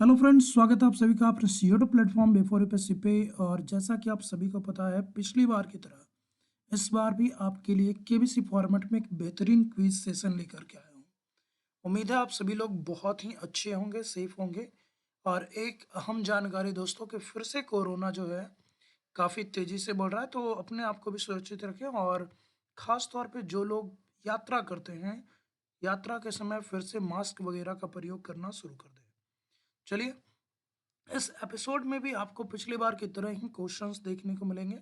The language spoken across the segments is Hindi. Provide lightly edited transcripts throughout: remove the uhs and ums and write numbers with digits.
हेलो फ्रेंड्स, स्वागत है आप सभी का अपने यूट्यूब प्लेटफॉर्म बेफोर यूपीएससी पे। और जैसा कि आप सभी को पता है, पिछली बार की तरह इस बार भी आपके लिए केबीसी फॉर्मेट में एक बेहतरीन क्विज सेशन लेकर के आया हूँ। उम्मीद है आप सभी लोग बहुत ही अच्छे होंगे, सेफ होंगे। और एक अहम जानकारी दोस्तों कि फिर से कोरोना जो है काफ़ी तेज़ी से बढ़ रहा है, तो अपने आप को भी सुरक्षित रखें। और ख़ास तौर पे जो लोग यात्रा करते हैं, यात्रा के समय फिर से मास्क वगैरह का प्रयोग करना शुरू कर दें। चलिए, इस एपिसोड में भी आपको पिछली बार की तरह ही क्वेश्चंस देखने को मिलेंगे,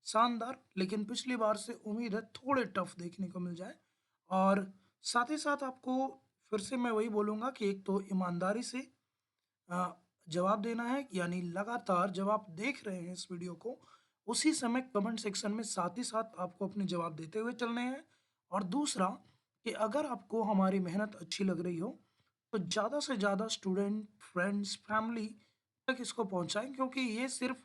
शानदार। लेकिन पिछली बार से उम्मीद है थोड़े टफ देखने को मिल जाए। और साथ ही साथ आपको फिर से मैं वही बोलूँगा कि एक तो ईमानदारी से अ, जवाब देना है, यानी लगातार जब आप देख रहे हैं इस वीडियो को, उसी समय कमेंट सेक्शन में साथ ही साथ आपको अपने जवाब देते हुए चलने हैं। और दूसरा कि अगर आपको हमारी मेहनत अच्छी लग रही हो, तो ज़्यादा से ज़्यादा स्टूडेंट, फ्रेंड्स, फैमिली तक इसको पहुंचाएं, क्योंकि ये सिर्फ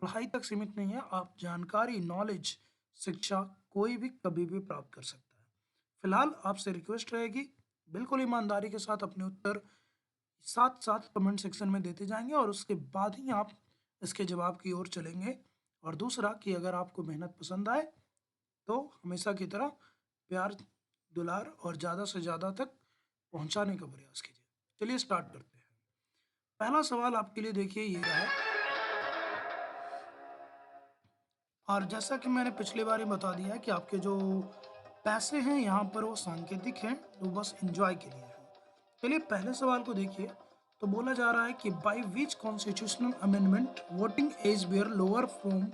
पढ़ाई तक सीमित नहीं है। आप जानकारी, नॉलेज, शिक्षा कोई भी कभी भी प्राप्त कर सकता है। फिलहाल आपसे रिक्वेस्ट रहेगी, बिल्कुल ईमानदारी के साथ अपने उत्तर साथ साथ कमेंट सेक्शन में देते जाएंगे और उसके बाद ही आप इसके जवाब की ओर चलेंगे। और दूसरा कि अगर आपको मेहनत पसंद आए तो हमेशा की तरह प्यार, दुलार और ज़्यादा से ज़्यादा तक पहुंचाने का प्रयास कीजिए। चलिए स्टार्ट करते हैं। पहला सवाल आपके लिए देखिए ये रहा है। और जैसा कि मैंने पिछली बार ही बता दिया है कि आपके जो पैसे हैं यहाँ पर वो सांकेतिक हैं, तो बस एंजॉय के लिए हैं। चलिए पहले सवाल को देखिए। तो बोला जा रहा है कि by which constitutional amendment voting age were lower from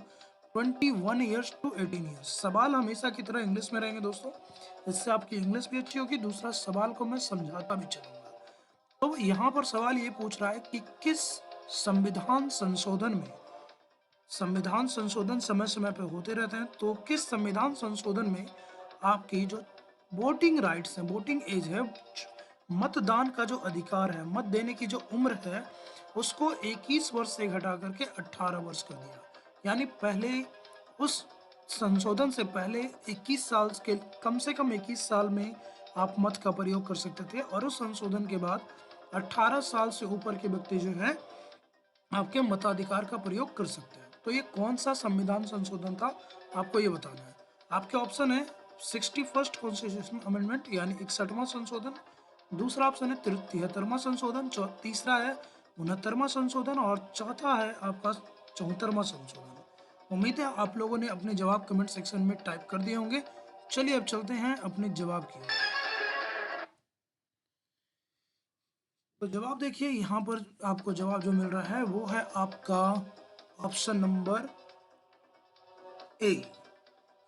21 years to 18 years. सवाल हमेशा की तरह इंग्लिश में रहेंगे दोस्तों, इससे आपकी इंग्लिश भी अच्छी होगी। दूसरा सवाल को मैं समझाता भी चलूंगा। तो यहाँ पर सवाल ये पूछ रहा है कि किस संविधान संशोधन में, संविधान संशोधन समय समय पे होते रहते हैं, तो किस संविधान संशोधन में आपकी जो वोटिंग राइट्स हैं, वोटिंग एज है, मतदान का जो अधिकार है, मत देने की जो उम्र है, उसको 21 वर्ष से घटा करके 18 वर्ष कर दिया। यानी पहले उस संशोधन से पहले 21 साल के, कम से कम 21 साल में आप मत का प्रयोग कर सकते थे, और उस संशोधन के बाद 18 साल से ऊपर के व्यक्ति जो है आपके मताधिकार का प्रयोग कर सकते हैं। तो ये कौन सा संविधान संशोधन था, आपको ये बताना है। आपके ऑप्शन है 61st कॉन्स्टिट्यूशन अमेंडमेंट यानी 61वां संशोधन। दूसरा ऑप्शन है 73वां संशोधन। तीसरा है 69वां संशोधन। और चौथा है आपका 74वां संशोधन। उम्मीद है आप लोगों ने अपने जवाब कमेंट सेक्शन में टाइप कर दिए होंगे। चलिए अब चलते हैं अपने जवाब की ओर। तो जवाब देखिए, यहाँ पर आपको जवाब जो मिल रहा है वो है आपका ऑप्शन नंबर ए,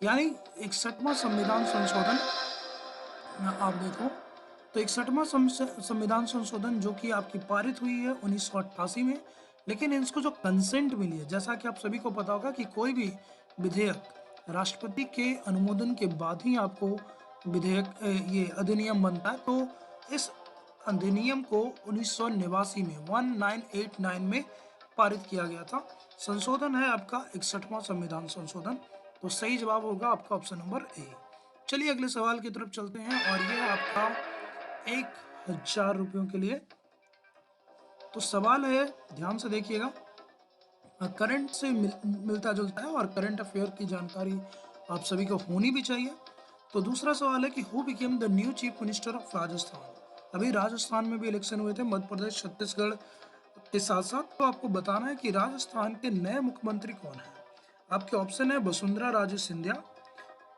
यानी 61वां संविधान संशोधन। आप देखो, तो 61वां संविधान संशोधन जो कि आपकी पारित हुई है 1988 में। लेकिन इसको जो कंसेंट मिली है, जैसा कि आप सभी को पता होगा कि कोई भी विधेयक राष्ट्रपति के अनुमोदन के बाद ही आपको विधेयक ये अधिनियम बनता है। तो इस अधिनियम को 1989 में 1989 में पारित किया गया था। संशोधन है आपका 61वां संविधान संशोधन। तो सही जवाब होगा आपका ऑप्शन नंबर ए। चलिए अगले सवाल की तरफ चलते हैं, और ये है आपका 1000 रुपयों के लिए। तो सवाल है, ध्यान से देखिएगा, करंट से मिलता जुलता है और करंट अफेयर की जानकारी आप सभी को होनी भी चाहिए। तो दूसरा सवाल है कि who became the new chief minister of Rajasthan. अभी राजस्थान में भी इलेक्शन हुए थे, मध्य प्रदेश, छत्तीसगढ़ के साथ साथ। तो आपको बताना है कि राजस्थान के नए मुख्यमंत्री कौन है। आपके ऑप्शन है वसुंधरा राजे सिंधिया,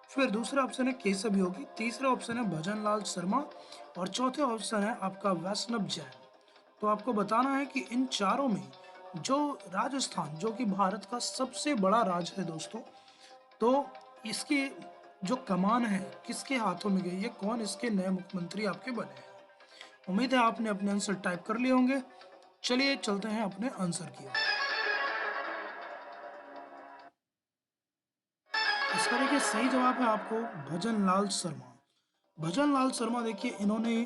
फिर दूसरा ऑप्शन है केशव योगी, तीसरा ऑप्शन है भजन लाल शर्मा, और चौथे ऑप्शन है आपका वैष्णव जैन। तो आपको बताना है कि इन चारों में जो राजस्थान, जो कि भारत का सबसे बड़ा राज्य है दोस्तों, तो इसकी जो कमान है किसके हाथों में गई है, कौन इसके नए मुख्यमंत्री आपके बने हैं। उम्मीद है आपने अपने आंसर टाइप कर लिए होंगे। चलिए चलते हैं अपने आंसर की ओर। इसका देखिए सही जवाब है आपको भजन लाल शर्मा। भजन लाल शर्मा देखिए, इन्होंने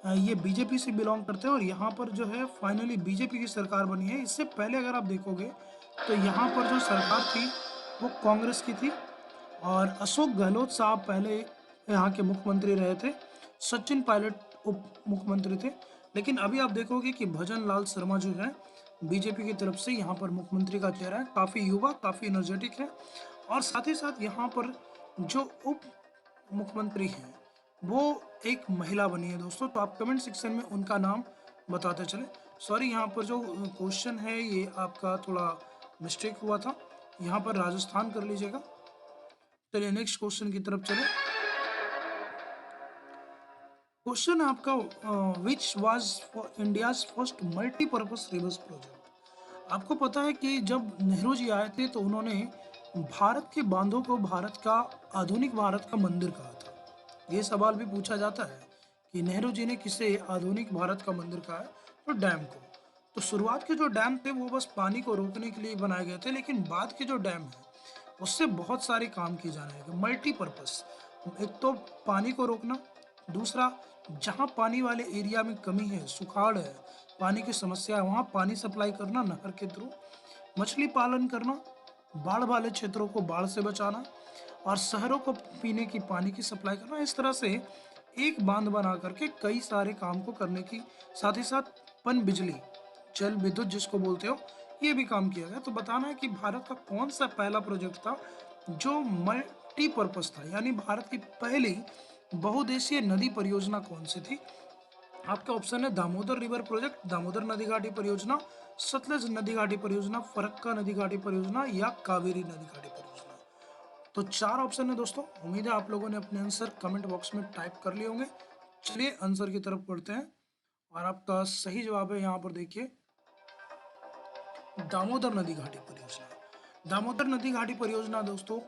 ये बीजेपी से बिलोंग करते हैं, और यहाँ पर जो है फाइनली बीजेपी की सरकार बनी है। इससे पहले अगर आप देखोगे तो यहाँ पर जो सरकार थी वो कांग्रेस की थी, और अशोक गहलोत साहब पहले यहाँ के मुख्यमंत्री रहे थे। सचिन पायलट उप मुख्यमंत्री थे। लेकिन अभी आप देखोगे कि भजन लाल शर्मा जो है बीजेपी की तरफ से यहाँ पर मुख्यमंत्री का चेहरा है, काफ़ी युवा, काफ़ी एनर्जेटिक है। और साथ ही साथ यहाँ पर जो उप मुख्यमंत्री हैं वो एक महिला बनी है दोस्तों। तो आप कमेंट सेक्शन में उनका नाम बताते चले। सॉरी, यहाँ पर जो क्वेश्चन है ये आपका थोड़ा मिस्टेक हुआ था, यहाँ पर राजस्थान कर लीजिएगा। चलिए नेक्स्ट क्वेश्चन की तरफ चले। क्वेश्चन आपका which was India's first multipurpose reverse project. आपको पता है कि जब नेहरू जी आए थे तो उन्होंने भारत के बांधों को भारत का आधुनिक भारत का मंदिर कहा था। ये सवाल भी पूछा जाता है कि नेहरू जी ने किसे आधुनिक भारत का मंदिर कहा है, तो डैम को। तो शुरुआत के जो डैम थे वो बस पानी को रोकने के लिए बनाए गए थे, लेकिन बाद के जो डैम है उससे बहुत सारे काम किए जाने लगे, मल्टीपर्पस। एक तो पानी को रोकना, दूसरा जहाँ पानी वाले एरिया में कमी है, सुखाड़ है, पानी की समस्या है, वहाँ पानी सप्लाई करना नहर के थ्रू, मछली पालन करना, बाढ़ वाले क्षेत्रों को बाढ़ से बचाना, और शहरों को पीने की पानी की सप्लाई करना। इस तरह से एक बांध बना करके कई सारे काम को करने की, साथ ही साथ पन बिजली, जल विद्युत जिसको बोलते हो, ये भी काम किया गया। तो बताना है कि भारत का कौन सा पहला प्रोजेक्ट था जो मल्टीपर्पज था, यानी भारत की पहली बहुउद्देशीय नदी परियोजना कौन सी थी। आपका ऑप्शन है दामोदर रिवर प्रोजेक्ट, दामोदर नदी घाटी परियोजना, सतलज नदी घाटी परियोजना, फरक्का नदी घाटी परियोजना, या कावेरी नदी घाटी परियोजना। तो चार ऑप्शन है दोस्तों। उम्मीद है आप लोगों ने अपने आंसर कमेंट बॉक्स में टाइप कर लिए होंगे। चलिए आंसर की तरफ बढ़ते हैं, और आपका सही जवाब है यहाँ पर देखिए दामोदर नदी घाटी परियोजना। दामोदर नदी घाटी परियोजना दोस्तों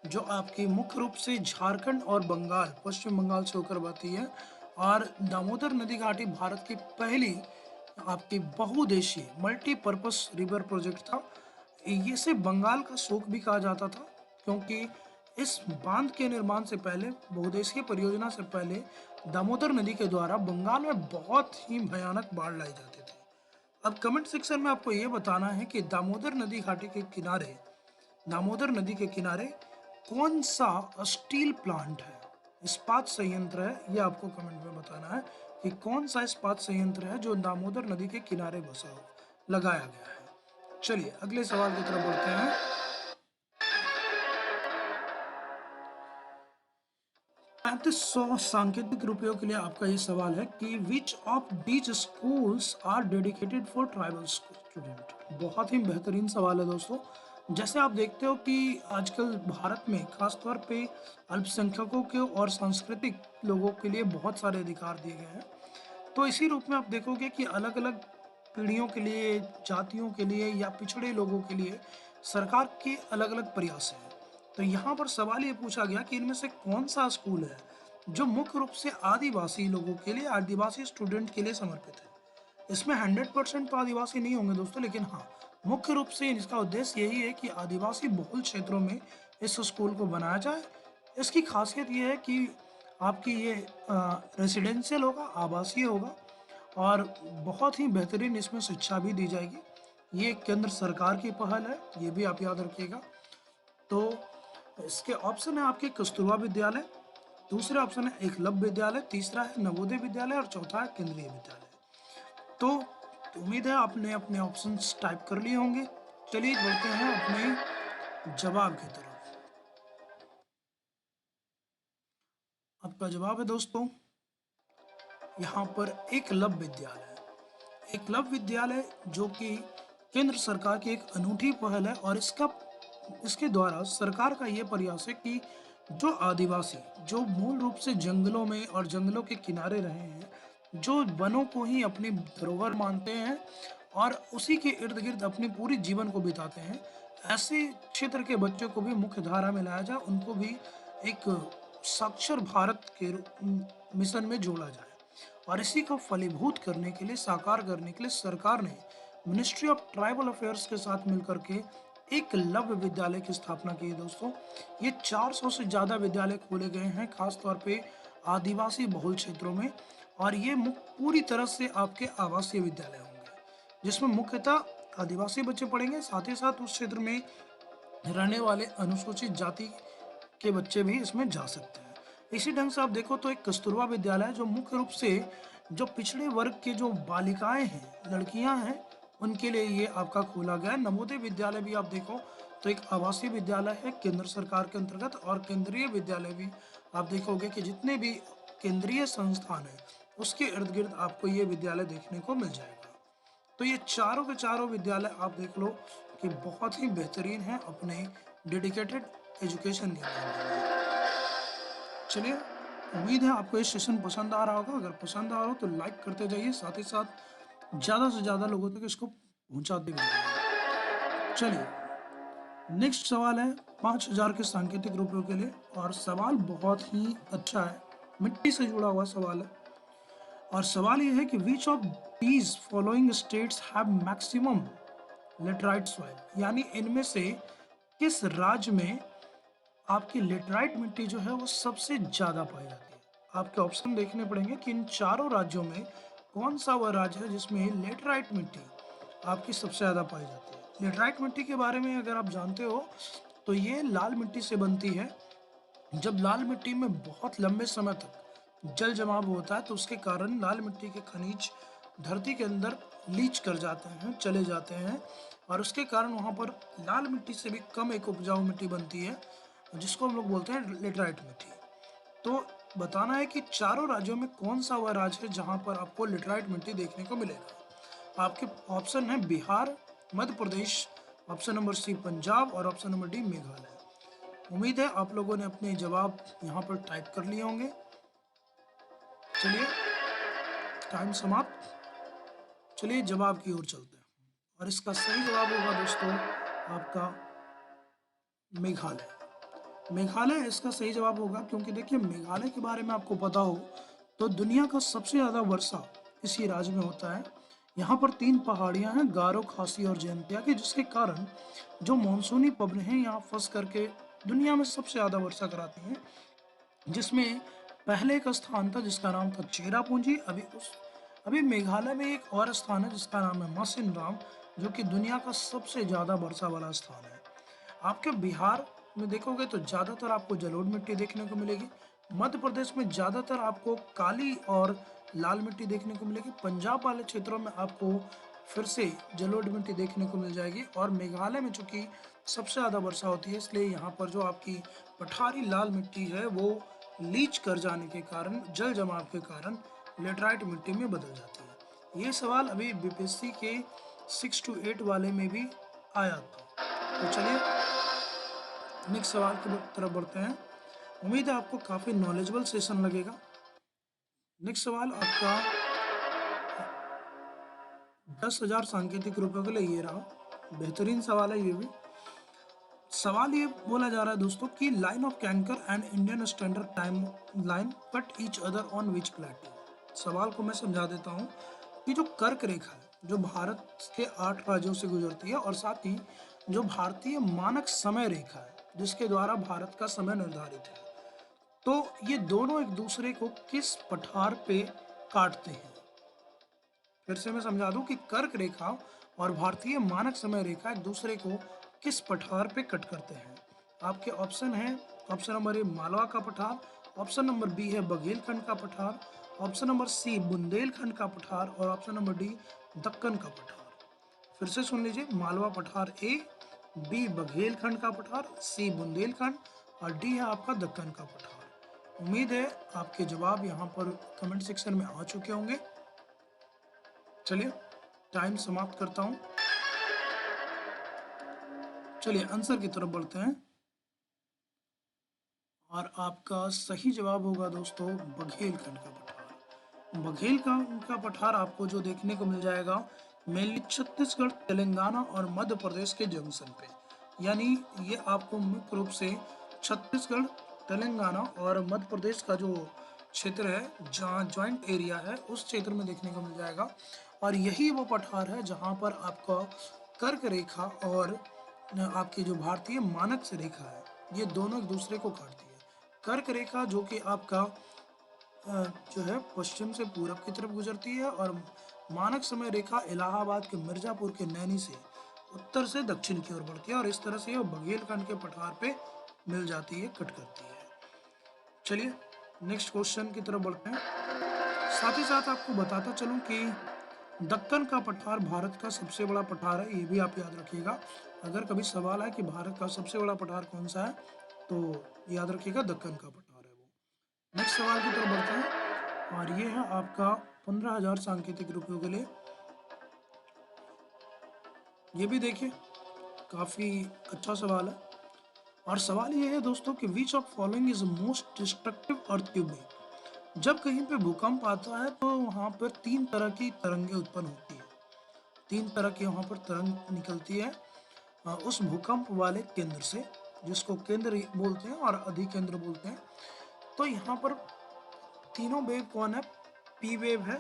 जो आपकी मुख्य रूप से झारखंड और बंगाल, पश्चिम बंगाल से होकर बहती है, और दामोदर नदी घाटी भारत की पहली आपकी बहुउद्देशीय मल्टीपर्पस रिवर प्रोजेक्ट था। इसे बंगाल का शोक भी कहा जाता था, क्योंकि इस बांध के निर्माण से पहले, बहुउद्देशीय परियोजना से पहले, दामोदर नदी के द्वारा बंगाल में बहुत ही भयानक बाढ़ लाई जाती थी। अब कमेंट सेक्शन में आपको ये बताना है कि दामोदर नदी घाटी के किनारे, दामोदर नदी के किनारे कौन सा स्टील प्लांट है, इस्पात संयंत्र है। ये आपको कमेंट में बताना है कि कौन सा इस्पात संयंत्र है जो दामोदर नदी के किनारे बसा हो, लगाया गया है। चलिए अगले सवाल की तरफ बढ़ते हैं। 3500 सांकेतिक रुपयों के लिए आपका ये सवाल है कि which of these schools are dedicated for tribal student. बहुत ही बेहतरीन सवाल है दोस्तों। जैसे आप देखते हो कि आजकल भारत में खासतौर पे अल्पसंख्यकों के और सांस्कृतिक लोगों के लिए बहुत सारे अधिकार दिए गए हैं। तो इसी रूप में आप देखोगे कि अलग अलग पीढ़ियों के लिए, जातियों के लिए, या पिछड़े लोगों के लिए सरकार के अलग अलग प्रयास हैं। तो यहाँ पर सवाल ये पूछा गया कि इनमें से कौन सा स्कूल है जो मुख्य रूप से आदिवासी लोगों के लिए, आदिवासी स्टूडेंट के लिए समर्पित है। इसमें 100% तो आदिवासी नहीं होंगे दोस्तों, लेकिन हाँ मुख्य रूप से इसका उद्देश्य यही है कि आदिवासी बहुल क्षेत्रों में इस स्कूल को बनाया जाए। इसकी खासियत ये है कि आपकी ये रेसिडेंशियल होगा, आवासीय होगा, और बहुत ही बेहतरीन इसमें शिक्षा भी दी जाएगी। ये केंद्र सरकार की पहल है, ये भी आप याद रखिएगा। तो इसके ऑप्शन है आपके कस्तूरबा विद्यालय, दूसरा ऑप्शन है एकलव्य विद्यालय, तीसरा है नवोदय विद्यालय, और चौथा है केंद्रीय विद्यालय। तो उम्मीद है आपने अपने ऑप्शंस टाइप कर लिए होंगे। चलिए बढ़ते हैं अपने जवाब की तरफ। आपका जवाब है दोस्तों यहाँ पर एकलव्य विद्यालय। एकलव्य विद्यालय जो कि केंद्र सरकार की एक अनूठी पहल है, और इसके द्वारा सरकार का ये प्रयास है कि जो आदिवासी, जो मूल रूप से जंगलों में और जंगलों के किनारे रहे हैं, जो वनों को ही अपनी धरोहर मानते हैं और उसी के इर्द गिर्द अपनी पूरी जीवन को बिताते हैं, ऐसे क्षेत्र के बच्चों को भी मुख्य धारा में लाया जाए, उनको भी एक साक्षर भारत के मिशन में जोड़ा जाए। और इसी को फलीभूत करने के लिए, साकार करने के लिए सरकार ने मिनिस्ट्री ऑफ ट्राइबल अफेयर्स के साथ मिलकर के एकलव्य विद्यालय की स्थापना की है दोस्तों। ये 400 से ज़्यादा विद्यालय खोले गए हैं, खास तौर पे आदिवासी बहुल क्षेत्रों में, और ये पूरी तरह से आपके आवासीय विद्यालय होंगे, जिसमें मुख्यतः आदिवासी बच्चे पढ़ेंगे, साथ ही साथ उस क्षेत्र में रहने वाले अनुसूचित जाति के बच्चे भी इसमें जा सकते हैं। इसी ढंग से आप देखो तो एक कस्तूरबा विद्यालय जो मुख्य रूप से जो पिछड़े वर्ग के जो बालिकाएं हैं, लड़कियां हैं, उनके लिए ये आपका खोला गया है। नवोदय विद्यालय भी आप देखो तो एक आवासीय विद्यालय है केंद्र सरकार के अंतर्गत, और केंद्रीय विद्यालय भी आप देखोगे कि जितने भी केंद्रीय संस्थान है उसके इर्द गिर्द आपको ये विद्यालय देखने को मिल जाएगा। तो ये चारों के चारों विद्यालय आप देख लो कि बहुत ही बेहतरीन है अपने डेडिकेटेड एजुकेशन के मामले में। चलिए, उम्मीद है आपको ये सेशन पसंद आ रहा होगा। अगर पसंद आ रहा हो तो लाइक करते जाइए, साथ ही साथ ज़्यादा से ज़्यादा लोगों तक इसको पहुंचाते भी जाइए। चलिए, नेक्स्ट सवाल है 5000 के सांकेतिक रुपयों के लिए, और सवाल बहुत ही अच्छा है, मिट्टी से जुड़ा हुआ सवाल है। और सवाल ये है कि which of these following states have maximum laterite soil, यानी इनमें से किस राज्य में आपकी लेटराइट मिट्टी जो है वो सबसे ज़्यादा पाई जाती है। आपके ऑप्शन देखने पड़ेंगे कि इन चारों राज्यों में कौन सा वह राज्य है जिसमें लेटराइट मिट्टी आपकी सबसे ज़्यादा पाई जाती है। लेटराइट मिट्टी के बारे में अगर आप जानते हो तो ये लाल मिट्टी से बनती है। जब लाल मिट्टी में बहुत लंबे समय तक जल जमाव होता है तो उसके कारण लाल मिट्टी के खनिज धरती के अंदर लीच कर जाते हैं, चले जाते हैं, और उसके कारण वहाँ पर लाल मिट्टी से भी कम एक उपजाऊ मिट्टी बनती है जिसको हम लोग बोलते हैं लेटराइट मिट्टी। तो बताना है कि चारों राज्यों में कौन सा वह राज्य है जहाँ पर आपको लेटराइट मिट्टी देखने को मिलेगा। आपके ऑप्शन है बिहार, मध्य प्रदेश, ऑप्शन नंबर सी पंजाब, और ऑप्शन नंबर डी मेघालय। उम्मीद है आप लोगों ने अपने जवाब यहाँ पर टाइप कर लिए होंगे। चलिए, टाइम समाप्त। चलिए जवाब की ओर चलते हैं, और इसका सही जवाब होगा दोस्तों आपका मेघालय। मेघालय इसका सही जवाब होगा, क्योंकि देखिए मेघालय के बारे में आपको पता हो तो दुनिया का सबसे ज़्यादा वर्षा इसी राज्य में होता है। यहाँ पर 3 पहाड़ियाँ हैं, गारो, खासी और जयंतिया की, जिसके कारण जो मानसूनी पवन हैं यहाँ फंस करके दुनिया में सबसे ज़्यादा वर्षा कराती हैं। जिसमें पहले एक स्थान था जिसका नाम था चेरापूंजी। अभी मेघालय में एक और स्थान है जिसका नाम है मासिन राम, जो कि दुनिया का सबसे ज़्यादा वर्षा वाला स्थान है। आपके बिहार में देखोगे तो ज़्यादातर आपको जलोढ़ मिट्टी देखने को मिलेगी। मध्य प्रदेश में ज़्यादातर आपको काली और लाल मिट्टी देखने को मिलेगी। पंजाब वाले क्षेत्रों में आपको फिर से जलोढ़ मिट्टी देखने को मिल जाएगी। और मेघालय में चूंकि सबसे ज़्यादा वर्षा होती है, इसलिए यहाँ पर जो आपकी पठारी लाल मिट्टी है वो लीच कर जाने के कारण, जल जमाव के कारण लेटराइट मिट्टी में बदल जाती है। ये सवाल अभी बीपीएससी के 6 to 8 वाले में भी आया था। तो चलिए नेक्स्ट सवाल की तरफ बढ़ते हैं। उम्मीद है आपको काफ़ी नॉलेजेबल सेशन लगेगा। नेक्स्ट सवाल आपका 10,000 सांकेतिक रुपयों के लिए ये रहा। बेहतरीन सवाल है ये भी। सवाल ये बोला जा रहा है दोस्तों कि line of cancer and Indian standard time line cut each other on which plateau. सवाल को मैं समझा देता हूँ कि जो कर्क रेखा है जो भारत के 8 राज्यों से गुजरती है, और साथ ही जो भारतीय मानक समय रेखा है जिसके द्वारा भारत का समय निर्धारित है, तो ये दोनों एक दूसरे को किस पठार पे काटते हैं। फिर से मैं समझा दूं कि कर्क रेखा और भारतीय मानक समय रेखा एक दूसरे को किस पठार पे कट करते हैं। आपके ऑप्शन है, ऑप्शन नंबर ए मालवा का पठार, ऑप्शन नंबर बी है बघेलखंड का पठार, ऑप्शन नंबर सी बुंदेलखंड का पठार, और ऑप्शन नंबर डी दक्कन का पठार। फिर से सुन लीजिए, मालवा पठार ए, बी बघेलखंड का पठार, सी बुंदेलखंड, और डी है आपका दक्कन का पठार। उम्मीद है आपके जवाब यहाँ पर कमेंट सेक्शन में आ चुके होंगे। चलिए टाइम समाप्त करता हूं। चलिए आंसर की तरफ बढ़ते हैं, और आपका सही जवाब होगा दोस्तों बघेलखंड का पठार। बघेलखंड का पठार आपको जो देखने को मिल जाएगा मेनली छत्तीसगढ़, तेलंगाना और मध्य प्रदेश के जंक्शन पे। यानी ये आपको मुख्य रूप से छत्तीसगढ़, तेलंगाना और मध्य प्रदेश का जो क्षेत्र है जहाँ ज्वाइंट एरिया है उस क्षेत्र में देखने को मिल जाएगा। और यही वो पठार है जहाँ पर आपका कर्क रेखा और आपकी जो भारतीय मानक से रेखा है ये दोनों एक दूसरे को काटती है। कर्क रेखा जो कि आपका जो है पश्चिम से पूरब की तरफ गुजरती है, और मानक समय रेखा इलाहाबाद के मिर्जापुर के नैनी से उत्तर से दक्षिण की ओर बढ़ती है, और इस तरह से ये बघेलखंड के पठार पे मिल जाती है, कट करती है। चलिए नेक्स्ट क्वेश्चन की तरफ बढ़ते हैं। साथ ही साथ आपको बताता चलूं कि दक्कन का पठार भारत का सबसे बड़ा पठार है, ये भी आप याद रखिएगा। अगर कभी सवाल है कि भारत का सबसे बड़ा पठार कौन सा है, तो याद रखिएगा दक्कन का पठार है वो। नेक्स्ट सवाल की तरफ बढ़ते हैं और ये है आपका 15,000 सांकेतिक रुपयों के लिए। ये भी देखिए काफ़ी अच्छा सवाल है और सवाल ये है दोस्तों कि which of following is most destructive earthquake. जब कहीं पे भूकंप आता है तो वहाँ पर तीन तरह की तरंगे उत्पन्न होती है, तीन तरह की वहाँ पर तरंग निकलती है उस भूकंप वाले केंद्र से, जिसको केंद्र बोलते हैं और अधिकेंद्र बोलते हैं। तो यहाँ पर तीनों वेव कौन है? पी वेव है,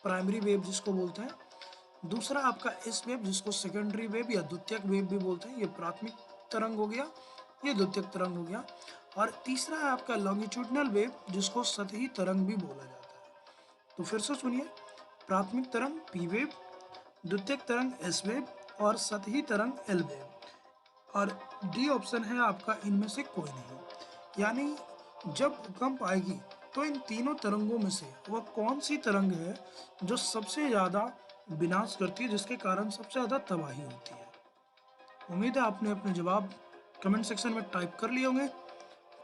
प्राइमरी वेव जिसको बोलते हैं। दूसरा आपका एस वेव जिसको सेकेंडरी वेव या द्वितीयक वेव भी बोलते हैं, ये प्राथमिक तरंग हो गया, ये द्वितीयक तरंग हो गया। और तीसरा है आपका लॉन्गिट्यूडनल वेव जिसको सतही तरंग भी बोला जाता है। तो फिर से सुनिए, प्राथमिक तरंग पी वेव, द्वितीयक तरंग एस वेव और सतही तरंग एल वेव। और डी ऑप्शन है आपका इनमें से कोई नहीं। यानी जब भूकंप आएगी तो इन तीनों तरंगों में से वह कौन सी तरंग है जो सबसे ज़्यादा विनाश करती है, जिसके कारण सबसे ज़्यादा तबाही होती है। उम्मीद है आपने अपने जवाब कमेंट सेक्शन में टाइप कर लिए होंगे।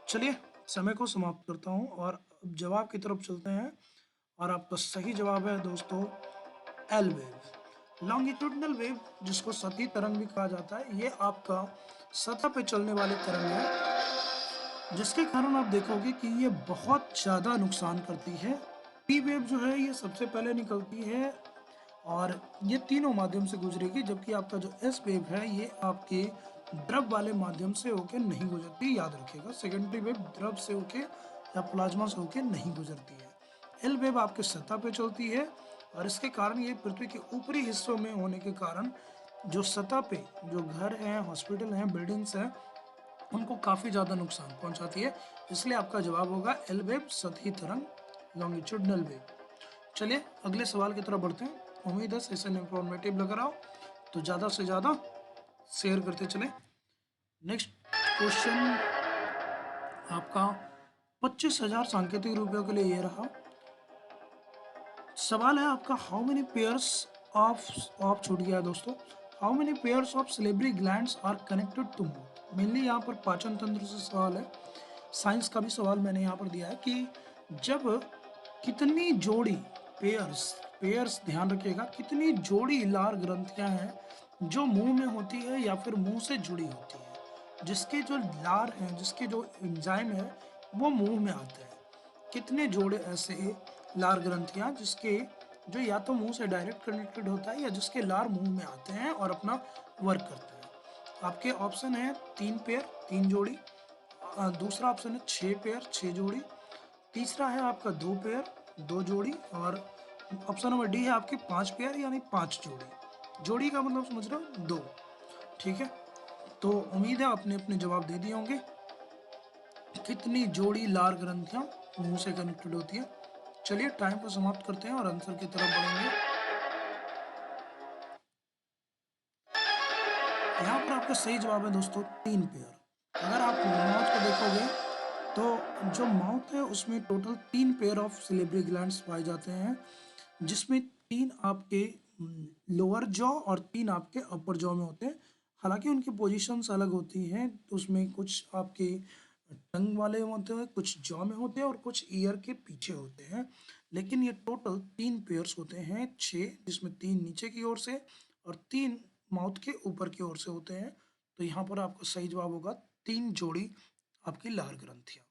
चलिए समय को समाप्त करता हूँ और अब जवाब की तरफ चलते हैं। और आपका सही जवाब है दोस्तों एल वेव। लॉन्गिट्यूडनल वेव जिसको सतही तरंग भी कहा जाता है, ये आपका सतह पे चलने वाले तरंग है, जिसके कारण आप देखोगे कि ये बहुत ज़्यादा नुकसान करती है। पी वेव जो है ये सबसे पहले निकलती है और ये तीनों माध्यम से गुजरेगी, जबकि आपका जो एस वेव है ये आपके द्रव वाले माध्यम से होके नहीं गुजरती, याद रखिएगा। सेकेंडरी वेव द्रव से होके या प्लाज्मा से होके नहीं गुजरती है। एल वेव आपके सतह पे चलती है और इसके कारण ये पृथ्वी के ऊपरी हिस्सों में होने के कारण जो सतह पे जो घर हैं, हॉस्पिटल हैं, बिल्डिंग्स हैं, उनको काफ़ी ज़्यादा नुकसान पहुंचाती है। इसलिए आपका जवाब होगा एल वेव, सतही तरंग, लॉन्गिट्यूडनल वेव। चलिए अगले सवाल की तरफ बढ़ते हैं। उम्मीद है सेशन इंफॉर्मेटिव लग रहा हो, तो ज़्यादा से ज़्यादा शेयर करते चलें। नेक्स्ट क्वेश्चन आपका 25,000 सांकेतिक रुपयों के लिए ये रहा। सवाल है आपका हाउ मेनी पेयर्स ऑफ छूट गया है दोस्तों। How many pairs of salivary glands are connected to mouth. Mainly यहाँ पर पाचन तंत्र से सवाल है। साइंस का भी सवाल मैंने यहाँ पर दिया है कि जब कितनी जोड़ी पेयर्स पेयर्स ध्यान रखिएगा, कितनी जोड़ी लार ग्रंथियां हैं जो मुंह में होती है या फिर मुंह से जुड़ी होती है, जिसके जो लार हैं, जिसके जो एंजाइम है वो मुंह में आते हैं। कितने जोड़े ऐसे लार ग्रंथियां जिसके जो या तो मुंह से डायरेक्ट कनेक्टेड होता है या जिसके लार मुंह में आते हैं और अपना वर्क करते हैं। आपके ऑप्शन है 3 पेयर 3 जोड़ी, दूसरा ऑप्शन है 6 पेयर 6 जोड़ी, तीसरा है आपका 2 पेयर 2 जोड़ी और ऑप्शन नंबर डी है आपके 5 पेयर यानी 5 जोड़ी। जोड़ी का मतलब समझ रहे हो 2। ठीक है, तो उम्मीद है आपने अपने जवाब दे दिए होंगे। कितनी जोड़ी लार ग्रंथियां मुंह से कनेक्टेड होती है। चलिए टाइम को समाप्त करते हैं और आंसर की तरफ बढ़ेंगे। यहाँ पर आपका सही जवाब है दोस्तों 3 पेयर। अगर आप माउथ को देखोगे तो जो माउथ है उसमें total 3 pair of salivary glands पाए जाते हैं, जिसमें 3 आपके लोअर जॉ और 3 आपके अपर जॉ में होते हैं। हालांकि उनकी पोजीशंस अलग होती हैं, तो उसमें कुछ आपके टंग वाले होते हैं, कुछ जॉ में होते हैं और कुछ ईयर के पीछे होते हैं। लेकिन ये टोटल 3 पेयर्स होते हैं 6, जिसमें 3 नीचे की ओर से और 3 माउथ के ऊपर की ओर से होते हैं। तो यहाँ पर आपका सही जवाब होगा 3 जोड़ी आपकी लार ग्रंथियाँ।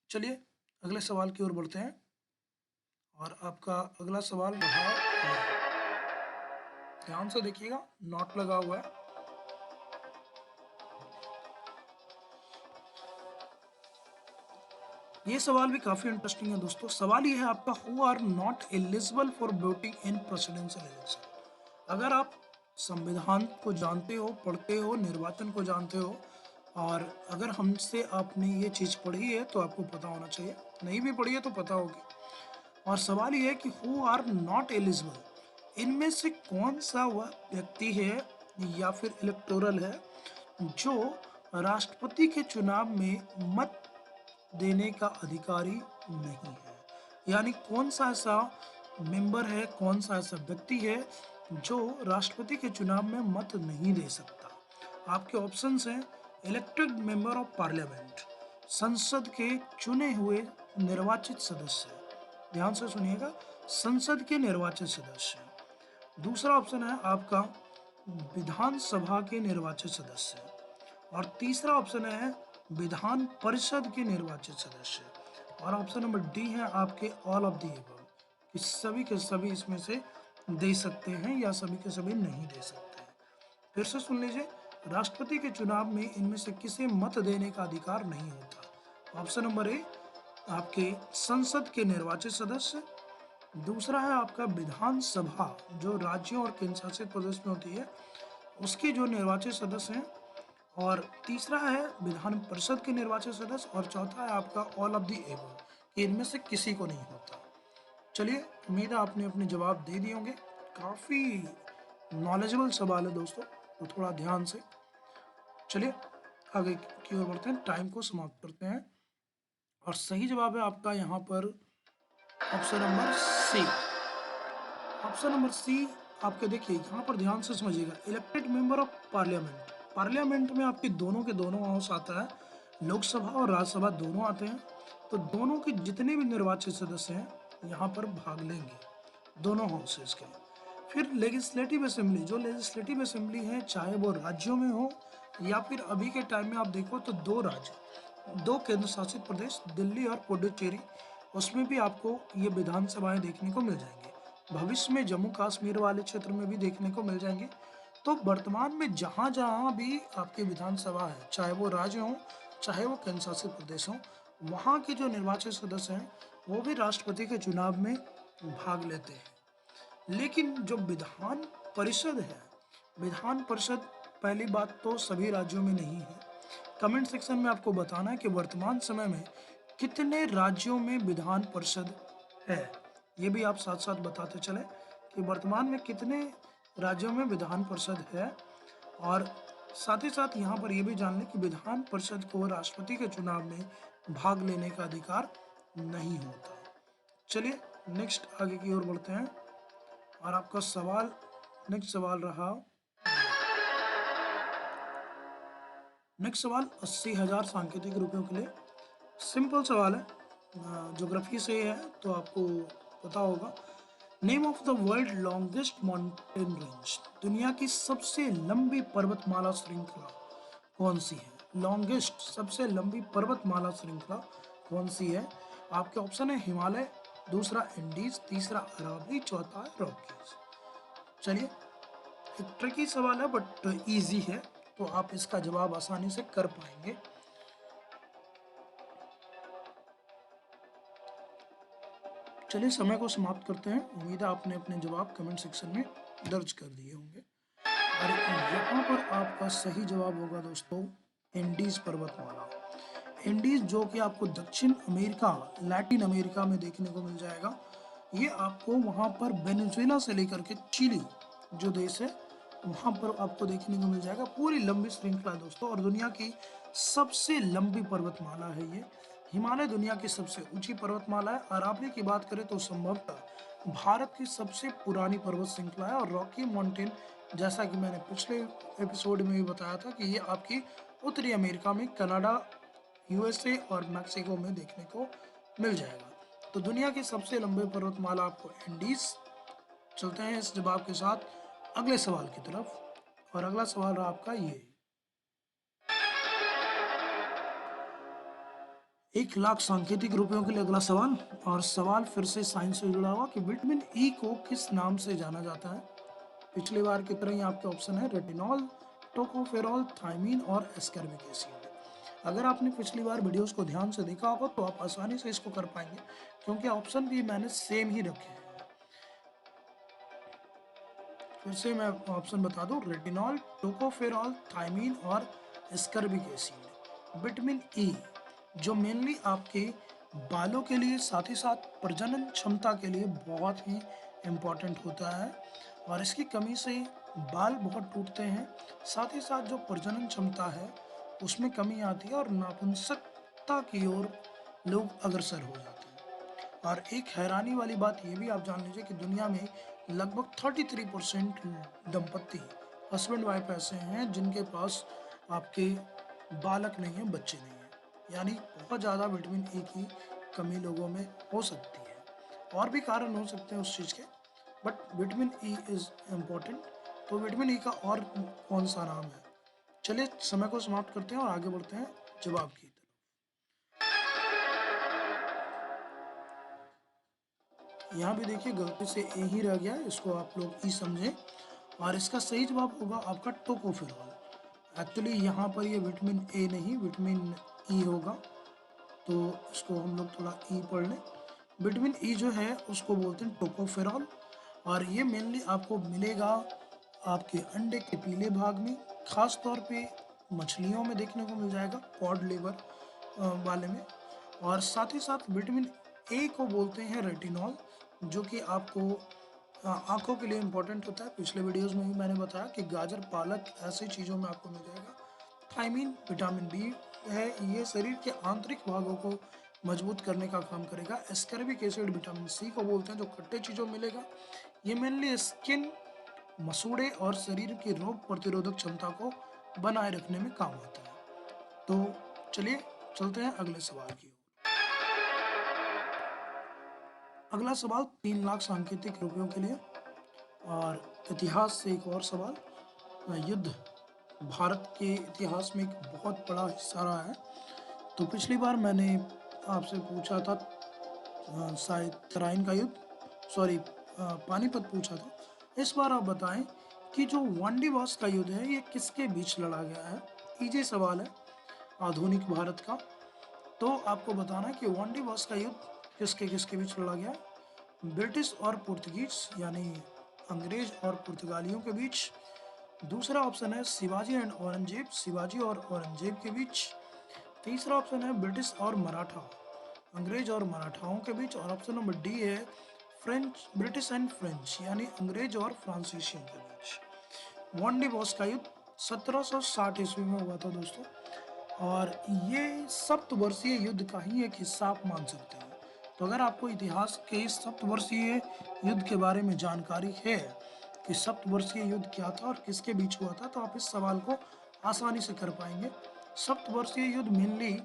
चलिए अगले सवाल की ओर बढ़ते हैं और आपका अगला सवाल रहा, ध्यान से देखिएगा नॉट लगा हुआ है। ये सवाल भी काफी इंटरेस्टिंग है दोस्तों। सवाल ये है आपका who are not eligible for voting in presidential election. अगर आप संविधान को जानते हो, पढ़ते हो, निर्वाचन को जानते हो और अगर हमसे आपने ये चीज़ पढ़ी है तो आपको पता होना चाहिए, नहीं भी पढ़ी है तो पता होगी। और सवाल ये है कि हु आर नॉट एलिजिबल, इनमें से कौन सा वह व्यक्ति है या फिर इलेक्टोरल है जो राष्ट्रपति के चुनाव में मत देने का अधिकारी नहीं है। यानी कौन सा ऐसा मेंबर है, कौन सा ऐसा व्यक्ति है जो राष्ट्रपति के चुनाव में मत नहीं दे सकता। आपके ऑप्शंस हैं इलेक्टेड मेंबर ऑफ पार्लियामेंट, संसद के चुने हुए निर्वाचित सदस्य, ध्यान से सुनिएगा, संसद के निर्वाचित सदस्य। दूसरा ऑप्शन है आपका विधानसभा के निर्वाचित सदस्य, और तीसरा ऑप्शन है विधान परिषद के निर्वाचित सदस्य, और ऑप्शन नंबर डी है आपके ऑल ऑफ द एबव, कि सभी के सभी इसमें से दे सकते हैं या सभी के सभी नहीं दे सकते हैं। फिर से सुन लीजिए, राष्ट्रपति के चुनाव में इनमें से किसे मत देने का अधिकार नहीं होता। ऑप्शन नंबर ए आपके संसद के निर्वाचित सदस्य, दूसरा है आपका विधानसभा जो राज्यों और केंद्र शासित प्रदेश में होती है उसके जो निर्वाचित सदस्य हैं, और तीसरा है विधान परिषद के निर्वाचित सदस्य, और चौथा है आपका ऑल ऑफ द एबव, कि इनमें से किसी को नहीं होता। चलिए, उम्मीद है आपने अपने जवाब दे दिए होंगे। काफ़ी नॉलेजेबल सवाल है दोस्तों, तो थोड़ा ध्यान से चलिए आगे की ओर बढ़ते हैं, टाइम को समाप्त करते हैं। और सही जवाब है आपका यहाँ पर option number C. Option number C आपके देखिए यहाँ पर ध्यान से समझिएगा, elected member of parliament, parliament में आपके दोनों के दोनों हाउस आता है, लोकसभा और राज्यसभा दोनों आते हैं, तो दोनों के जितने भी निर्वाचित सदस्य हैं यहाँ पर भाग लेंगे, दोनों हाउसेस के। फिर लेजिस्लेटिव असेंबली, जो लेजिस्लेटिव असेंबली है चाहे वो राज्यों में हो या फिर अभी के टाइम में आप देखो तो दो राज्य, दो केंद्र शासित प्रदेश दिल्ली और पुडुचेरी, उसमें भी आपको ये विधानसभाएं देखने को मिल जाएंगी। भविष्य में जम्मू कश्मीर वाले क्षेत्र में भी देखने को मिल जाएंगे। तो वर्तमान में जहाँ जहाँ भी आपकी विधानसभा है, चाहे वो राज्य हो चाहे वो केंद्र शासित प्रदेश हो, वहाँ के जो निर्वाचित सदस्य हैं वो भी राष्ट्रपति के चुनाव में भाग लेते हैं। लेकिन जो विधान परिषद है, विधान परिषद पहली बात तो सभी राज्यों में नहीं है। कमेंट सेक्शन में आपको बताना है कि वर्तमान समय में कितने राज्यों में विधान परिषद है, ये भी आप साथ साथ बताते चले कि वर्तमान में कितने राज्यों में विधान परिषद है। और साथ ही साथ यहाँ पर यह भी जान लें कि विधान परिषद को राष्ट्रपति के चुनाव में भाग लेने का अधिकार नहीं होता। चलिए नेक्स्ट आगे की ओर बढ़ते हैं, और आपका सवाल नेक्स्ट सवाल रहा, नेक्स्ट सवाल 80,000 सांकेतिक रुपयों के लिए। सिंपल सवाल है, ज्योग्राफी से है तो आपको पता होगा। Name of the world longest mountain range, दुनिया की सबसे लंबी पर्वतमाला श्रृंखला कौन सी है? लॉन्गेस्ट सबसे लंबी पर्वतमाला श्रृंखला कौन सी है? आपके ऑप्शन है हिमालय, दूसरा एंडीज, तीसरा अरावली, चौथा है रॉकीज। चलिए, एक ट्रिकी सवाल है बट इजी है, तो आप इसका जवाब आसानी से कर पाएंगे। चलिए समय को समाप्त करते हैं। उम्मीद है आपने अपने जवाब कमेंट सेक्शन में दर्ज कर दिए होंगे। और यहाँ पर आपका सही जवाब होगा दोस्तों एंडीज पर्वतमाला। एंडीज जो कि आपको दक्षिण अमेरिका, लैटिन अमेरिका में देखने को मिल जाएगा। ये आपको वहाँ पर वेनेजुएला से लेकर के चिली जो देश है वहाँ पर आपको देखने को मिल जाएगा। पूरी लंबी श्रृंखला दोस्तों, और दुनिया की सबसे लंबी पर्वतमाला है ये। हिमालय दुनिया की सबसे ऊंची पर्वतमाला है। अरावली की बात करें तो संभवतः भारत की सबसे पुरानी पर्वत श्रृंखला है। और रॉकी माउंटेन, जैसा कि मैंने पिछले एपिसोड में भी बताया था कि ये आपकी उत्तरी अमेरिका में कनाडा, यूएसए और मैक्सिको में देखने को मिल जाएगा। तो दुनिया की सबसे लंबी पर्वतमाला आपको एंडीज। चलते हैं इस जवाब के साथ अगले सवाल की तरफ, और अगला सवाल रहा आपका ये 1,00,000 सांकेतिक रुपयों के लिए अगला सवाल। और सवाल फिर से साइंस से जुड़ा हुआ कि विटामिन ई को किस नाम से जाना जाता है? पिछली बार की तरह ही आपके ऑप्शन है रेटिनॉल, टोकोफेरॉल, थायमीन और एस्कॉर्बिक एसिड। अगर आपने पिछली बार वीडियोस को ध्यान से देखा होगा तो आप आसानी से इसको कर पाएंगे, क्योंकि ऑप्शन भी मैंने सेम ही रखे हैं। फिर से मैं ऑप्शन बता दूं, रेटिनॉल, टोकोफेरॉल, थायमीन और एस्कॉर्बिक एसिड। विटामिन ई जो मेनली आपके बालों के लिए, साथ ही साथ प्रजनन क्षमता के लिए बहुत ही इम्पॉर्टेंट होता है, और इसकी कमी से बाल बहुत टूटते हैं। साथ ही साथ जो प्रजनन क्षमता है उसमें कमी आती है और नपुंसकता की ओर लोग अग्रसर हो जाते हैं। और एक हैरानी वाली बात ये भी आप जान लीजिए कि दुनिया में लगभग 33% दंपत्ति हस्बैंड वाइफ ऐसे हैं जिनके पास आपके बालक नहीं है, बच्चे नहीं हैं। यानी बहुत ज़्यादा विटामिन ई की कमी लोगों में हो सकती है। और भी कारण हो सकते हैं उस चीज़ के, but vitamin E is important. तो विटामिन ई का और कौन सा नाम है? चलिए समय को समाप्त करते हैं और आगे बढ़ते हैं जवाब की तरफ। यहाँ भी देखिए गलती से ए ही रह गया है, इसको आप लोग ई समझें और इसका सही जवाब होगा आपका टोकोफेरॉल। एक्चुअली यहाँ पर ये विटामिन ए नहीं विटामिन ई होगा, तो इसको हम लोग थोड़ा ई पढ़ लें। विटामिन ई जो है उसको बोलते हैं टोकोफेरॉल और ये मेनली आपको मिलेगा आपके अंडे के पीले भाग में, खास तौर पे मछलियों में देखने को मिल जाएगा, कॉड लिवर वाले में। और साथ ही साथ विटामिन ए को बोलते हैं रेटिनॉल, जो कि आपको आंखों के लिए इम्पोर्टेंट होता है। पिछले वीडियोस में भी मैंने बताया कि गाजर पालक ऐसी चीज़ों में आपको मिल जाएगा। थायमीन विटामिन बी है, ये शरीर के आंतरिक भागों को मजबूत करने का काम करेगा। एस्कॉर्बिक एसिड विटामिन सी को बोलते हैं, जो खट्टे चीज़ों में मिलेगा। ये मेनली स्किन, मसूड़े और शरीर की रोग प्रतिरोधक क्षमता को बनाए रखने में काम आता है। तो चलिए चलते हैं अगले सवाल की ओर। अगला सवाल 3 लाख सांकेतिक रुपयों के लिए और इतिहास से एक और सवाल। युद्ध भारत के इतिहास में एक बहुत बड़ा हिस्सा रहा है। तो पिछली बार मैंने आपसे पूछा था शायद तराइन का युद्ध, सॉरी पानीपत पूछा था। इस बार आप बताएं कि जो वांडीवास का युद्ध है ये किसके बीच लड़ा गया है? इजी सवाल है आधुनिक भारत का। तो आपको बताना है कि वांडीवास का युद्ध किसके किसके बीच लड़ा गया? ब्रिटिश और पुर्तगीज यानी अंग्रेज और पुर्तगालियों के बीच। दूसरा ऑप्शन है शिवाजी एंड औरंगजेब, शिवाजी और औरंगजेब के बीच। तीसरा ऑप्शन है ब्रिटिश और मराठा, अंग्रेज और मराठाओं के बीच। और ऑप्शन नंबर डी है फ्रेंच, ब्रिटिश एंड फ्रेंच यानी अंग्रेज और फ्रांसीसियों के बीच। वांडीवास का युद्ध 1760 ईस्वी में हुआ था दोस्तों, और ये सप्तवर्षीय युद्ध का ही एक हिस्सा आप मान सकते हैं। तो अगर आपको इतिहास के इस सप्तवर्षीय युद्ध के बारे में जानकारी है कि सप्तवर्षीय युद्ध क्या था और किसके बीच हुआ था, तो आप इस सवाल को आसानी से कर पाएंगे। सप्तवर्षीय युद्ध मेनली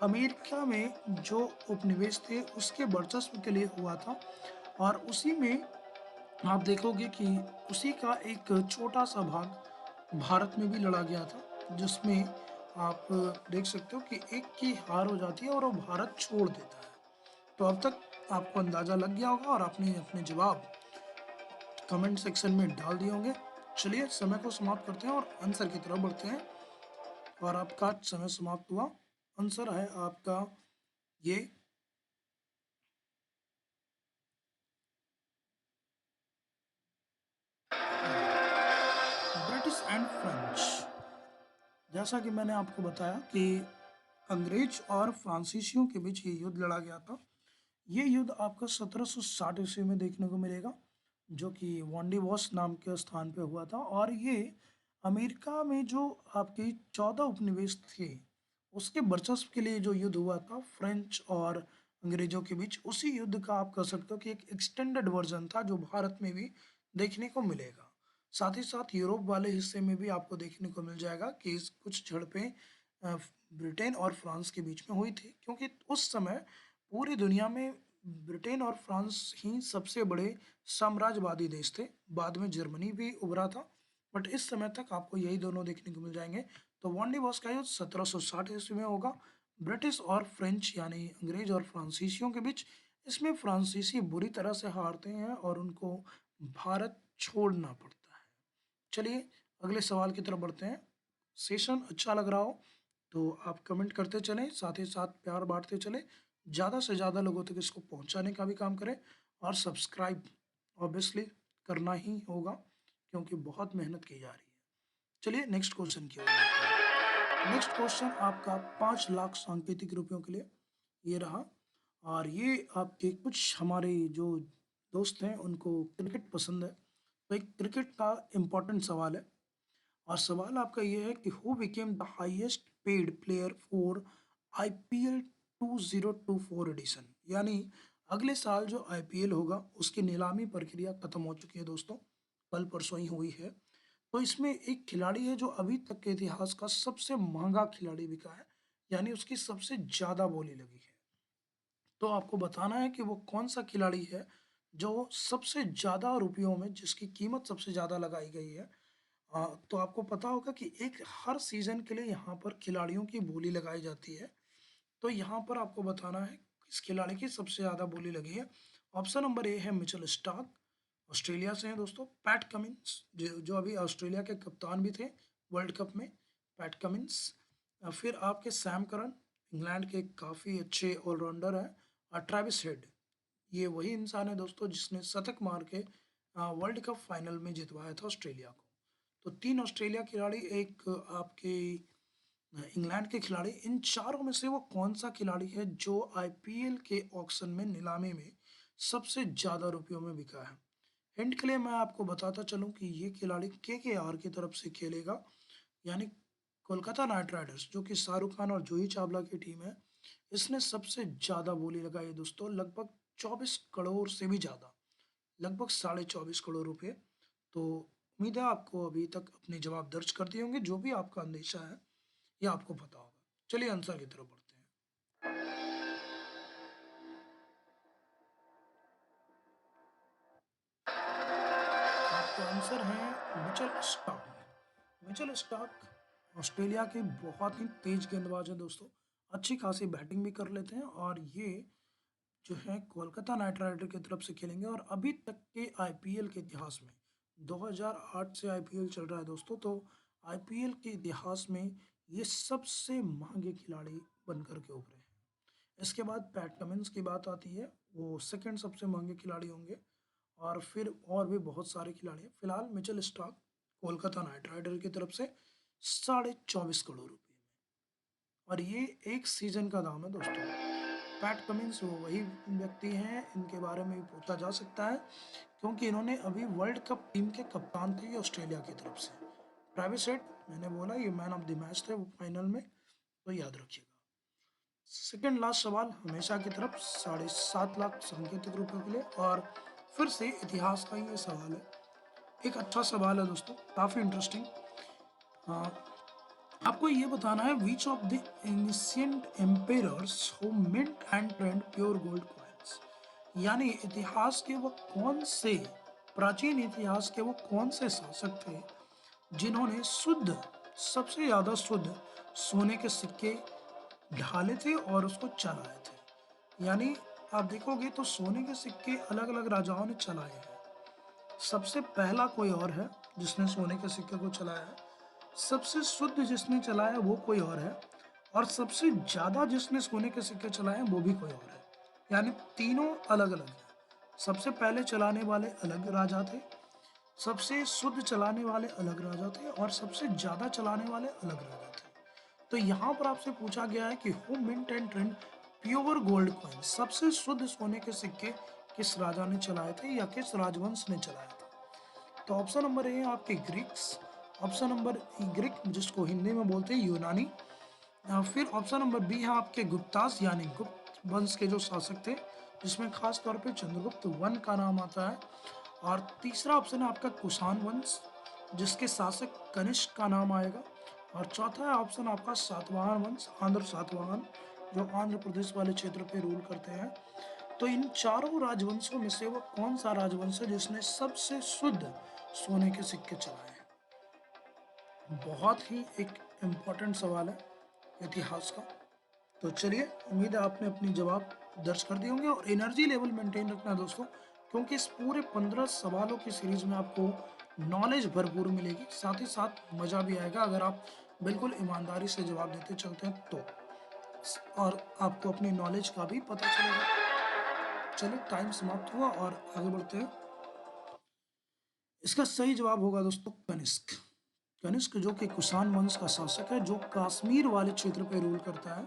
अमेरिका में जो उपनिवेश थे उसके वर्चस्व के लिए हुआ था, और उसी में आप देखोगे कि उसी का एक छोटा सा भाग भारत में भी लड़ा गया था, जिसमें आप देख सकते हो कि एक की हार हो जाती है और वो भारत छोड़ देता है। तो अब तक आपको अंदाज़ा लग गया होगा और आपने अपने जवाब कमेंट सेक्शन में डाल दिए होंगे। चलिए समय को समाप्त करते हैं और आंसर की तरफ बढ़ते हैं। और आपका समय समाप्त हुआ। आंसर है आपका ये ब्रिटिश एंड फ्रेंच। जैसा कि मैंने आपको बताया कि अंग्रेज और फ्रांसीसियों के बीच ये युद्ध लड़ा गया था। ये युद्ध आपको 1760 ईस्वी में देखने को मिलेगा, जो कि वांडीवॉस नाम के स्थान पे हुआ था। और ये अमेरिका में जो आपके 14 उपनिवेश थे उसके वर्चस्व के लिए जो युद्ध हुआ था फ्रेंच और अंग्रेजों के बीच, उसी युद्ध का आप कह सकते हो कि एक एक्सटेंडेड वर्जन था जो भारत में भी देखने को मिलेगा। साथ ही साथ यूरोप वाले हिस्से में भी आपको देखने को मिल जाएगा कि कुछ झड़पें ब्रिटेन और फ्रांस के बीच में हुई थी, क्योंकि उस समय पूरी दुनिया में ब्रिटेन और फ्रांस ही सबसे बड़े साम्राज्यवादी देश थे। बाद में जर्मनी भी उभरा था, बट इस समय तक आपको यही दोनों देखने को मिल जाएंगे। तो वांडीवॉस का युद्ध 1760 ईस्वी में होगा, ब्रिटिश और फ्रेंच यानी अंग्रेज और फ्रांसीसियों के बीच। इसमें फ्रांसीसी बुरी तरह से हारते हैं और उनको भारत छोड़ना पड़ता है। चलिए अगले सवाल की तरफ बढ़ते हैं। सेशन अच्छा लग रहा हो तो आप कमेंट करते चलें, साथ ही साथ प्यार बांटते चलें, ज़्यादा से ज़्यादा लोगों तक इसको पहुंचाने का भी काम करें, और सब्सक्राइब ऑब्वियसली करना ही होगा क्योंकि बहुत मेहनत की जा रही है। चलिए नेक्स्ट क्वेश्चन की ओर बढ़ते हैं। नेक्स्ट क्वेश्चन आपका 5 लाख सांकेतिक रुपयों के लिए ये रहा, और ये आपके कुछ हमारे जो दोस्त हैं उनको क्रिकेट पसंद है, तो एक क्रिकेट का इम्पोर्टेंट सवाल है। और सवाल आपका ये है कि who became the highest paid player for IPL 2024 edition. यानी अगले साल जो आईपीएल होगा उसकी नीलामी प्रक्रिया खत्म हो चुकी है दोस्तों, कल परसों ही हुई है। तो इसमें एक खिलाड़ी है जो अभी तक के इतिहास का सबसे महंगा खिलाड़ी बिका है, यानी उसकी सबसे ज़्यादा बोली लगी है। तो आपको बताना है कि वो कौन सा खिलाड़ी है जो सबसे ज़्यादा रुपयों में जिसकी कीमत सबसे ज़्यादा लगाई गई है। तो आपको पता होगा कि एक हर सीज़न के लिए यहाँ पर खिलाड़ियों की बोली लगाई जाती है। तो यहाँ पर आपको बताना है किस खिलाड़ी की सबसे ज़्यादा बोली लगी है। ऑप्शन नंबर ए है मिचेल स्टार्क, ऑस्ट्रेलिया से हैं दोस्तों। पैट कमिंस जो जो अभी ऑस्ट्रेलिया के कप्तान भी थे वर्ल्ड कप में, पैट कमिंस। फिर आपके सैम करन, इंग्लैंड के काफ़ी अच्छे ऑलराउंडर हैं। और ट्रेविस हेड, ये वही इंसान है दोस्तों जिसने शतक मार के वर्ल्ड कप फाइनल में जितवाया था ऑस्ट्रेलिया को। तो 3 ऑस्ट्रेलिया खिलाड़ी, एक आपके इंग्लैंड के खिलाड़ी, इन चारों में से वो कौन सा खिलाड़ी है जो आईपीएल के ऑक्शन में नीलामी में सबसे ज़्यादा रुपयों में बिका है। हिंट के लिए मैं आपको बताता चलूं कि ये खिलाड़ी केकेआर की तरफ से खेलेगा, यानी कोलकाता नाइट राइडर्स, जो कि शाहरुख खान और जूही चावला की टीम है। इसने सबसे ज़्यादा बोली लगाई है दोस्तों, लगभग 24 करोड़ से भी ज़्यादा, लगभग 24.5 करोड़ रुपए। तो उम्मीद है आपको अभी तक अपने जवाब दर्ज कर दिए होंगे, जो भी आपका अंदेशा है ये आपको पता होगा। चलिए आंसर की तरफ बढ़ते हैं। आपका आंसर है Mitchell Starc. Mitchell Starc Australia के बहुत ही तेज गेंदबाज है दोस्तों, अच्छी खासी बैटिंग भी कर लेते हैं। और ये जो है कोलकाता नाइट राइडर की तरफ से खेलेंगे। और अभी तक के आईपीएल के इतिहास में 2008 से आईपीएल चल रहा है दोस्तों, तो आईपीएल के इतिहास में ये सबसे महंगे खिलाड़ी बनकर के उभरे हैं। इसके बाद पैट कमिंस की बात आती है, वो सेकंड सबसे महंगे खिलाड़ी होंगे। और फिर और भी बहुत सारे खिलाड़ी हैं। फिलहाल Mitchell Starc Kolkata Knight Rider की तरफ से 24.5 करोड़ रुपए में, और ये एक सीजन का दाम है दोस्तों। पैट कमिंस वो वही व्यक्ति हैं, इनके बारे में भी पूछा जा सकता है क्योंकि इन्होंने अभी वर्ल्ड कप टीम के कप्तान थे ये ऑस्ट्रेलिया की तरफ से। ट्रेविस हेड, मैंने बोला ये मैन ऑफ द मैच थे वो फाइनल में, तो याद रखिएगा। सेकंड लास्ट सवाल हमेशा की तरफ 7.5 लाख सांकेतिक रुपयों के लिए, और फिर से इतिहास का ही ये सवाल है। एक अच्छा सवाल है दोस्तों, काफ़ी इंटरेस्टिंग। हाँ, आपको ये बताना है which of the ancient emperors who mint and trend pure gold coins, यानी इतिहास के वो कौन से, प्राचीन इतिहास के वो कौन से शासक थे जिन्होंने शुद्ध, सबसे ज़्यादा शुद्ध सोने के सिक्के ढाले थे और उसको चलाए थे। यानी आप देखोगे तो सोने के सिक्के अलग अलग राजाओं ने चलाए हैं। सबसे पहला कोई और है जिसने सोने के सिक्के को चलाया है, सबसे शुद्ध जिसने चलाया है वो कोई और है, और सबसे ज़्यादा जिसने सोने के सिक्के चलाए हैं वो भी कोई और है। यानी तीनों अलग अलग हैं। सबसे पहले चलाने वाले अलग राजा थे, सबसे शुद्ध चलाने वाले अलग राजा थे, और सबसे ज़्यादा चलाने वाले अलग राजा थे। तो यहाँ पर आपसे पूछा गया है कि who mint and trend pure gold coin, सबसे शुद्ध सोने के सिक्के किस राजा ने चलाए थे या किस राजवंश ने चलाया था। तो ऑप्शन नंबर ए है आपके ग्रीक्स, ऑप्शन नंबर ग्रीक जिसको हिंदी में बोलते हैं यूनानी। फिर ऑप्शन नंबर बी है आपके गुप्तास, यानी गुप्त वंश के जो शासक थे, जिसमें खास तौर पे चंद्रगुप्त वन का नाम आता है। और तीसरा ऑप्शन है आपका कुषाण वंश, जिसके शासक कनिष्क का नाम आएगा। और चौथा है ऑप्शन आपका सातवाहन वंश, आंध्र सातवाहन, जो आंध्र प्रदेश वाले क्षेत्र पे रूल करते हैं। तो इन चारों राजवंशों में से वो कौन सा राजवंश है जिसने सबसे शुद्ध सोने के सिक्के चलाए हैं। बहुत ही एक इम्पोर्टेंट सवाल है इतिहास का। तो चलिए, उम्मीद है आपने अपनी जवाब दर्ज कर दिए होंगे। और एनर्जी लेवल मेंटेन रखना दोस्तों, क्योंकि इस पूरे 15 सवालों की सीरीज में आपको नॉलेज भरपूर मिलेगी, साथ ही साथ मज़ा भी आएगा अगर आप बिल्कुल ईमानदारी से जवाब देते चलते हैं तो, और आपको अपनी नॉलेज का भी पता चलेगा। चलिए, टाइम समाप्त हुआ और आगे बढ़ते हैं। इसका सही जवाब होगा दोस्तों कनिष्क। कनिष्क जो कि कुषाण वंश का शासक है, जो कश्मीर वाले क्षेत्र पर रूल करता है,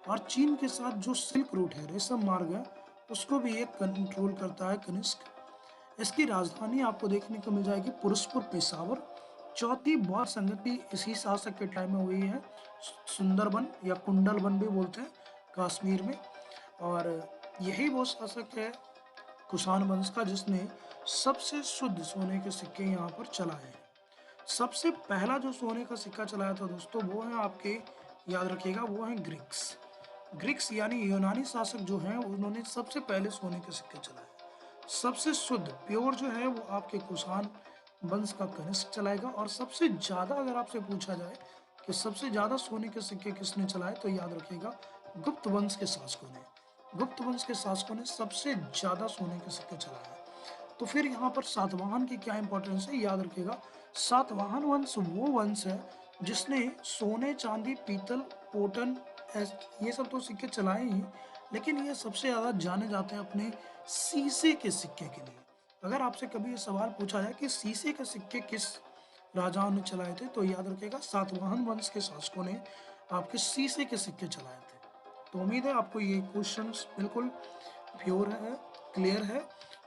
और चीन के साथ जो सिल्क रूट है, रेशम मार्ग है, उसको भी एक कंट्रोल करता है कनिष्क। इसकी राजधानी आपको देखने को मिल जाएगी पुरुषपुर, पेशावर। चौथी बौद्ध संगति इसी शासक के टाइम में हुई है, सुंदरबन या कुंडलबन भी बोलते हैं कश्मीर में। और यही वो शासक है कुषाण वंश का जिसने सबसे शुद्ध सोने के सिक्के यहाँ पर चलाए हैं। सबसे पहला जो सोने का सिक्का चलाया था दोस्तों वो है आपके, याद रखिएगा, वो है ग्रीक्स। ग्रीक्स यानी यूनानी शासक जो हैं उन्होंने सबसे पहले सोने के सिक्के चलाए। सबसे शुद्ध प्योर जो है वो आपके कुषाण वंश का कनिष्क चलाएगा। और सबसे ज़्यादा अगर आपसे पूछा जाए कि सबसे ज़्यादा सोने के सिक्के किसने चलाए तो याद रखिएगा गुप्त वंश के शासकों ने। गुप्त वंश के शासकों ने सबसे ज़्यादा सोने के सिक्के चलाए। तो फिर यहाँ पर सातवाहन की क्या इंपॉर्टेंस है, याद रखिएगा सातवाहन वंश वो वंश है जिसने सोने चांदी पीतल कोटन ये सब तो सिक्के चलाए ही, लेकिन ये सबसे ज़्यादा जाने जाते हैं अपने शीशे के सिक्के के लिए। अगर आपसे कभी ये सवाल पूछा जाए कि शीशे के सिक्के किस राजाओं ने चलाए थे तो याद रखिएगा सातवाहन वंश के शासकों ने आपके शीशे के सिक्के चलाए थे। तो उम्मीद है आपको ये क्वेश्चंस बिल्कुल प्योर है, क्लियर है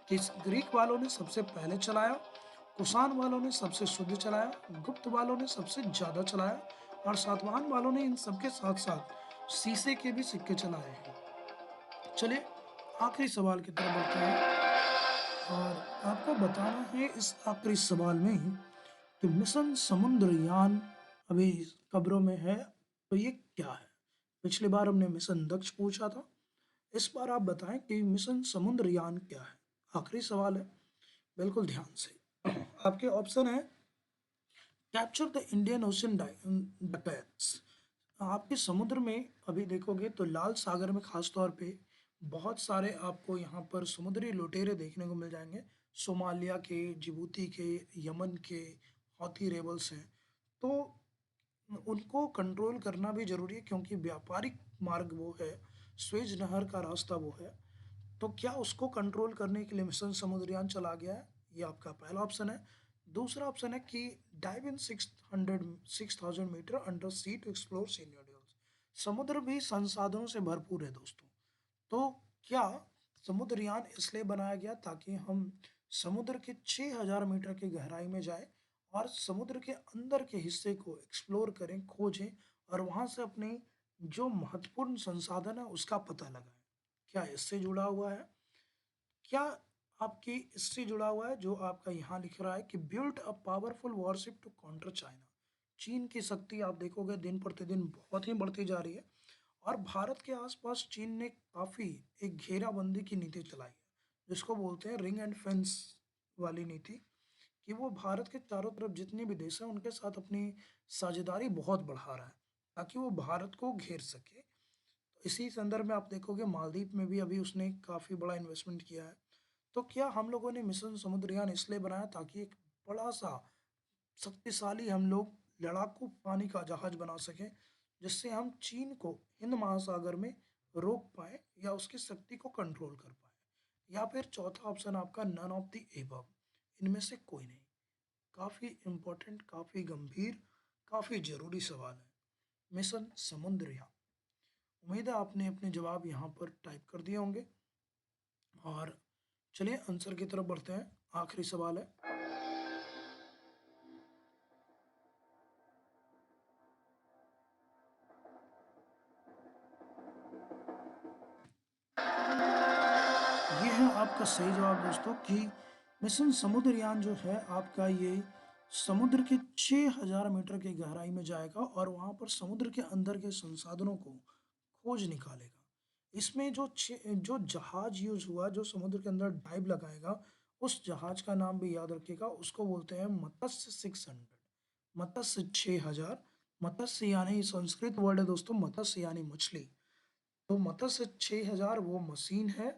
कि ग्रीक वालों ने सबसे पहले चलाया, कुषाण वालों ने सबसे शुद्ध चलाया, गुप्त वालों ने सबसे ज़्यादा चलाया और सातवाहन वालों ने इन सबके साथ साथ शीशे के भी सिक्के चलाए हैं। चलिए आखिरी सवाल की तरफ बढ़ते हैं और आपको बताना है इस आखिरी सवाल में ही कि मिशन समुद्रयान अभी खबरों में है, तो ये क्या है? पिछली बार हमने मिशन दक्ष पूछा था, इस बार आप बताएं कि मिशन समुद्रयान क्या है। आखिरी सवाल है, बिल्कुल ध्यान से। आपके ऑप्शन है कैप्चर द इंडियन ओशन डकैट्स। आपके समुद्र में अभी देखोगे तो लाल सागर में खास तौर पे बहुत सारे आपको यहाँ पर समुद्री लुटेरे देखने को मिल जाएंगे। सोमालिया के, जिबूती के, यमन के हौथी रेबल्स हैं। तो उनको कंट्रोल करना भी जरूरी है क्योंकि व्यापारिक मार्ग वो है, स्वेज नहर का रास्ता वो है। तो क्या उसको कंट्रोल करने के लिए मिशन समुद्रयान चला गया है? ये आपका पहला ऑप्शन है। दूसरा ऑप्शन है कि dive in 6,000 metre under sea to explore sea nodules. समुद्र भी संसाधनों से भरपूर है दोस्तों। तो क्या समुद्रयान इसलिए बनाया गया ताकि हम समुद्र के 6,000 मीटर की गहराई में जाए और समुद्र के अंदर के हिस्से को एक्सप्लोर करें, खोजें और वहां से अपने जो महत्वपूर्ण संसाधन है उसका पता लगाएं। क्या इससे जुड़ा हुआ है? क्या आपकी इससे जुड़ा हुआ है जो आपका यहाँ लिख रहा है कि build a powerful warship to counter China. चीन की शक्ति आप देखोगे दिन प्रतिदिन बहुत ही बढ़ती जा रही है और भारत के आसपास चीन ने काफी एक घेराबंदी की नीति चलाई है जिसको बोलते हैं रिंग एंड फेंस वाली नीति, कि वो भारत के चारों तरफ जितने भी देश हैं उनके साथ अपनी साझेदारी बहुत बढ़ा रहा है ताकि वो भारत को घेर सके। तो इसी संदर्भ में आप देखोगे मालदीव में भी अभी उसने काफ़ी बड़ा इन्वेस्टमेंट किया है। तो क्या हम लोगों ने मिशन समुद्रयान इसलिए बनाया ताकि एक बड़ा सा शक्तिशाली हम लोग लड़ाकू पानी का जहाज बना सकें जिससे हम चीन को हिंद महासागर में रोक पाए या उसकी शक्ति को कंट्रोल कर पाए। या फिर चौथा ऑप्शन आपका नन ऑफ द एबव, इनमें से कोई नहीं। काफ़ी इम्पोर्टेंट, काफ़ी गंभीर, काफ़ी ज़रूरी सवाल है मिशन समुद्रयान। उम्मीद है आपने अपने जवाब यहाँ पर टाइप कर दिए होंगे और चलिए आंसर की तरफ बढ़ते हैं। आखिरी सवाल है, ये है आपका सही जवाब दोस्तों कि मिशन समुद्रयान जो है आपका ये समुद्र के 6,000 मीटर की गहराई में जाएगा और वहाँ पर समुद्र के अंदर के संसाधनों को खोज निकालेगा। इसमें जो जहाज यूज हुआ जो समुद्र के अंदर डाइव लगाएगा उस जहाज का नाम भी याद रखिएगा, उसको बोलते हैं मत्स्य 600, मत्स्य 6,000। मत्स्य यानी संस्कृत वर्ड है दोस्तों, मत्स्य यानी मछली। तो मत्स्य 6,000 वो मशीन है,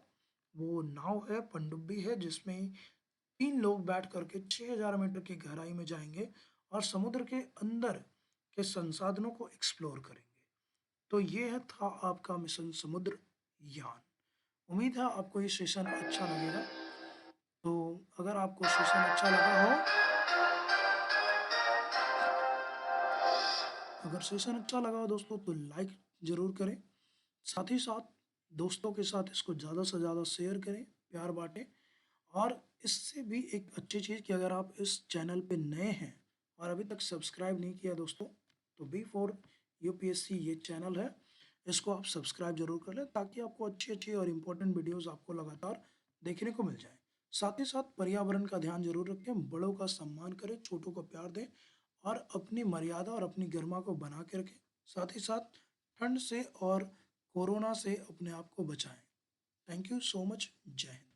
वो नाव है, पनडुब्बी है जिसमें 3 लोग बैठ करके 6,000 मीटर की गहराई में जाएंगे और समुद्र के अंदर के संसाधनों को एक्सप्लोर करेंगे। तो ये है था आपका मिशन समुद्र यान। उम्मीद है आपको ये सेशन अच्छा लगेगा। तो अगर आपको सेशन अच्छा लगा हो, अगर सेशन अच्छा लगा हो दोस्तों तो लाइक ज़रूर करें। साथ ही साथ दोस्तों के साथ इसको ज़्यादा से ज़्यादा शेयर करें, प्यार बांटें। और इससे भी एक अच्छी चीज़ कि अगर आप इस चैनल पे नए हैं और अभी तक सब्सक्राइब नहीं किया दोस्तों तो बी फॉर यूपीएससी ये चैनल है इसको आप सब्सक्राइब जरूर कर लें ताकि आपको अच्छी अच्छी और इम्पोर्टेंट वीडियोस आपको लगातार देखने को मिल जाए। साथ ही साथ पर्यावरण का ध्यान जरूर रखें, बड़ों का सम्मान करें, छोटों को प्यार दें और अपनी मर्यादा और अपनी गरिमा को बना के रखें। साथ ही साथ ठंड से और कोरोना से अपने आप को बचाएं। Thank you so much. जय हिंद।